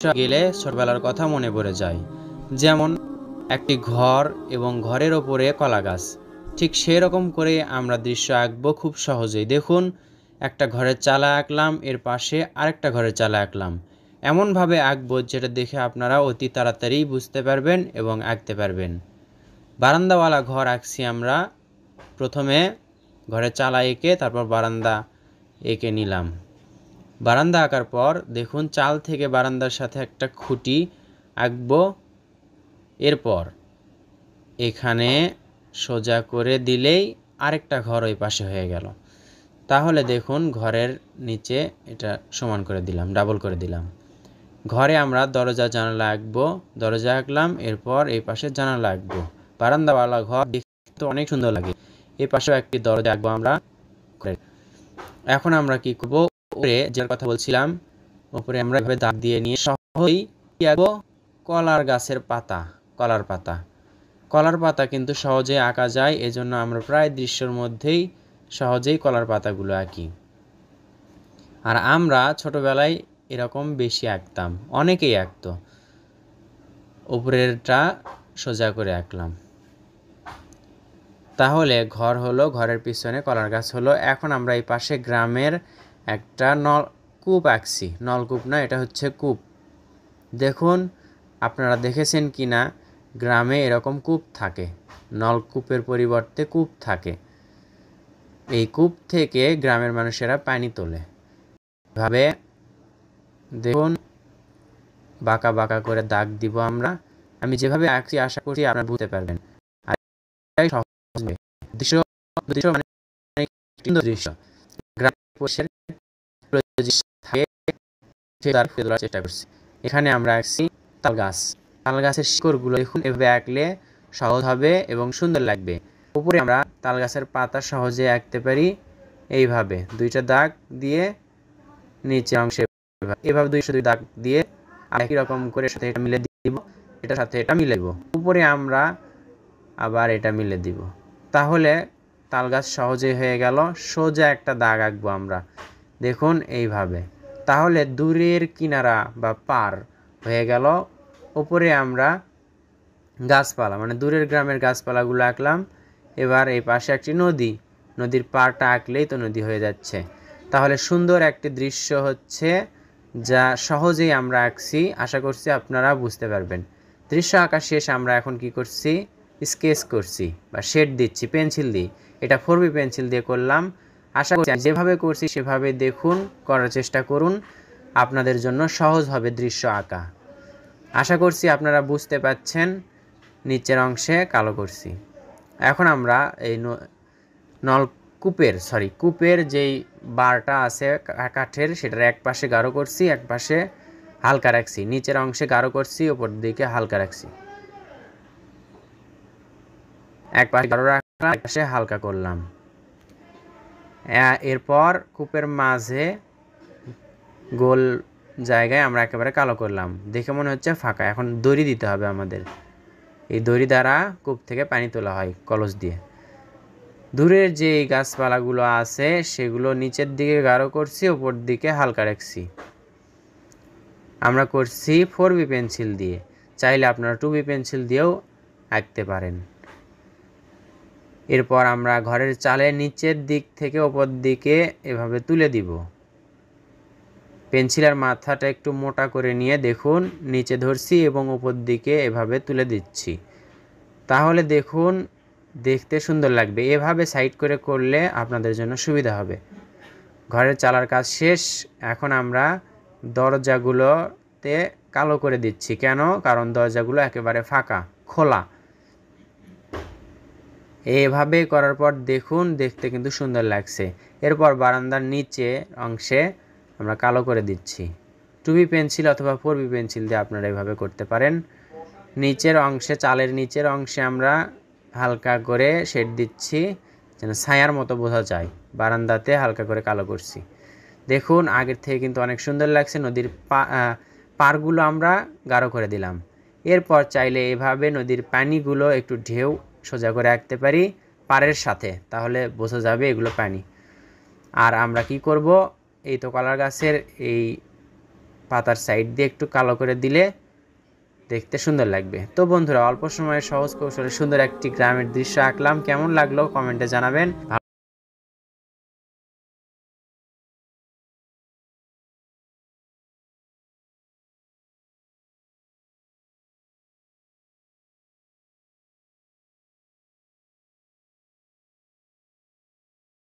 গেলে ছোটবেলার কথা মনে পড়ে যায়। যেমন একটি ঘর এবং ঘরের ওপরে কলা গাছ, ঠিক সেরকম করে আমরা দৃশ্য আঁকবো খুব সহজেই। দেখুন, একটা ঘরের চালা আঁকলাম, এর পাশে আরেকটা ঘরের চালা আঁকলাম। এমনভাবে আঁকবো যেটা দেখে আপনারা অতি তাড়াতাড়ি বুঝতে পারবেন এবং আঁকতে পারবেন। বারান্দাওয়ালা ঘর আঁকছি আমরা। প্রথমে ঘরের চালা এঁকে তারপর বারান্দা এঁকে নিলাম। বারান্দা আঁকার পর দেখুন, চাল থেকে বারান্দার সাথে একটা খুঁটি আঁকবো। এরপর এখানে সোজা করে দিলেই আরেকটা ঘর ওই পাশে হয়ে গেল। তাহলে দেখুন, ঘরের নিচে এটা সমান করে দিলাম, ডাবল করে দিলাম। ঘরে আমরা দরজা জানালা আঁকবো। দরজা আঁকলাম, এরপর এই পাশে জানালা আঁকবো। বারান্দাওয়ালা ঘর দেখতে অনেক সুন্দর লাগে। এই পাশেও একটি দরজা আঁকবো আমরা। এখন আমরা কি করবো, উপরে যে কথা বলছিলাম, উপরে আমরা এভাবে দাগ দিয়ে নিয়ে সহজেই কি আঁকবো, কলার গাছের পাতা। কলার পাতা কিন্তু সহজে আঁকা যায়, এজন্য আমরা প্রায় দৃশ্যের মধ্যেই সহজেই কলার পাতাগুলো আঁকি। আর আমরা ছোটবেলায় এরকম বেশি আঁকতাম, অনেকেই আঁকতো। উপরেরটা সোজা করে আঁকলাম। তাহলে ঘর হলো, ঘরের পিছনে কলার গাছ হলো। এখন আমরা এই পাশে গ্রামের একটা নলকূপ আঁকছি। নলকূপ না, এটা হচ্ছে কূপ। দেখুন, আপনারা দেখেছেন কি না, গ্রামে এরকম কূপ থাকে, নলকূপের পরিবর্তে কূপ থাকে। এই কূপ থেকে গ্রামের মানুষেরা পানি তোলে। এভাবে দেখুন, বাঁকা বাঁকা করে দাগ দিব আমরা। আমি যেভাবে আঁকছি আশা করি আপনারা বুঝতে পারবেন। আর এটাই সহজ দৃশ্য, মানে সুন্দর দৃশ্য। চেষ্টা করছি। এখানে আমরা আঁকছি তাল গাছ। তাল গাছের শিকড়গুলো দেখুন, এভাবে আঁকলে সহজ হবে এবং সুন্দর লাগবে। উপরে আমরা তাল গাছের পাতা সহজে আঁকতে পারি এইভাবে, দুইটা দাগ দিয়ে নিচে অংশে এভাবে 202 দাগ দিয়ে একই রকম করে সাথে এটা মিলে দিব, এটার সাথে এটা মিলে দিব। উপরে আমরা আবার এটা মিলে দিব। তাহলে তাল গাছ সহজেই হয়ে গেল। সোজা একটা দাগ আঁকবো আমরা, দেখুন এইভাবে। তাহলে দূরের কিনারা বা পার হয়ে গেল। উপরে আমরা গাছপালা, মানে দূরের গ্রামের গাছপালাগুলো আঁকলাম। এবার এই পাশে একটি নদী, নদীর পাড়টা আঁকলেই তো নদী হয়ে যাচ্ছে। তাহলে সুন্দর একটি দৃশ্য হচ্ছে, যা সহজেই আমরা আঁকছি। আশা করছি আপনারা বুঝতে পারবেন। দৃশ্য আঁকা শেষ। আমরা এখন কি করছি, স্কেচ করছি বা শেড দিচ্ছি পেন্সিল দিয়ে। এটা 4B পেন্সিল দিয়ে করলাম। আশা করছি যেভাবে করছি সেভাবে দেখুন, করার চেষ্টা করুন, আপনাদের জন্য সহজ হবে দৃশ্য আঁকা। আশা করছি আপনারা বুঝতে পাচ্ছেন। নিচের অংশে কালো করছি। এখন আমরা এই কূপের যেই বারটা আছে কাঠের, সেটার এক পাশে গাঢ় করছি, এক পাশে হালকা রাখছি। নিচের অংশে গাঢ় করছি, উপর দিকে হালকা রাখছি। এক পাশে গাঢ় রাখলাম, এক পাশে হালকা করলাম। এরপর কূপের মাঝে গোল জায়গায় আমরা একেবারে কালো করলাম। দেখে মনে হচ্ছে ফাঁকা। এখন দড়ি দিতে হবে আমাদের। এই দড়ি দ্বারা কূপ থেকে পানি তোলা হয় কলস দিয়ে। দূরের যে গাছপালাগুলো আছে সেগুলো নিচের দিকে গাঢ় করছি, উপর দিকে হালকা রাখছি। আমরা করছি 4B পেন্সিল দিয়ে। চাইলে আপনারা 2B পেন্সিল দিয়েও আঁকতে পারেন। এরপর আমরা ঘরের চালের নিচের দিক থেকে উপর দিকে এভাবে তুলে দিব। পেন্সিলের মাথাটা একটু মোটা করে নিয়ে দেখুন, নিচে ধরছি এবং উপর দিকে এভাবে তুলে দিচ্ছি। তাহলে দেখুন, দেখতে সুন্দর লাগবে। এভাবে সাইড করে করলে আপনাদের জন্য সুবিধা হবে। ঘরের চালার কাজ শেষ। এখন আমরা দরজাগুলোতে কালো করে দিচ্ছি। কেন? কারণ দরজাগুলো একেবারে ফাঁকা, খোলা। এভাবে করার পর দেখুন, দেখতে কিন্তু সুন্দর লাগছে। এরপর বারান্দার নিচে অংশে আমরা কালো করে দিচ্ছি। 2B পেন্সিল অথবা 4B পেন্সিল দিয়ে আপনারা এভাবে করতে পারেন। নিচের অংশে, চালের নিচের অংশে আমরা হালকা করে শেড দিচ্ছি, যেন ছায়ার মতো বোঝা যায়। বারান্দাতে হালকা করে কালো করছি। দেখুন, আগের থেকে কিন্তু অনেক সুন্দর লাগছে। নদীর পাড়গুলো আমরা গাঢ় করে দিলাম। এরপর চাইলে এভাবে নদীর পানিগুলো একটু ঢেউ সোজা করে আঁকতে পারি পাড়ের সাথে, তাহলে বোঝা যাবে এগুলো পানি। আর আমরা কি করব, এই তো কলার গাছের এই পাতার সাইড দিয়ে একটু কালো করে দিলে দেখতে সুন্দর লাগবে। তো বন্ধুরা, অল্প সময়ে সহজ কৌশলে সুন্দর একটি গ্রামের দৃশ্য আঁকলাম, কেমন লাগলো কমেন্টে জানাবেন।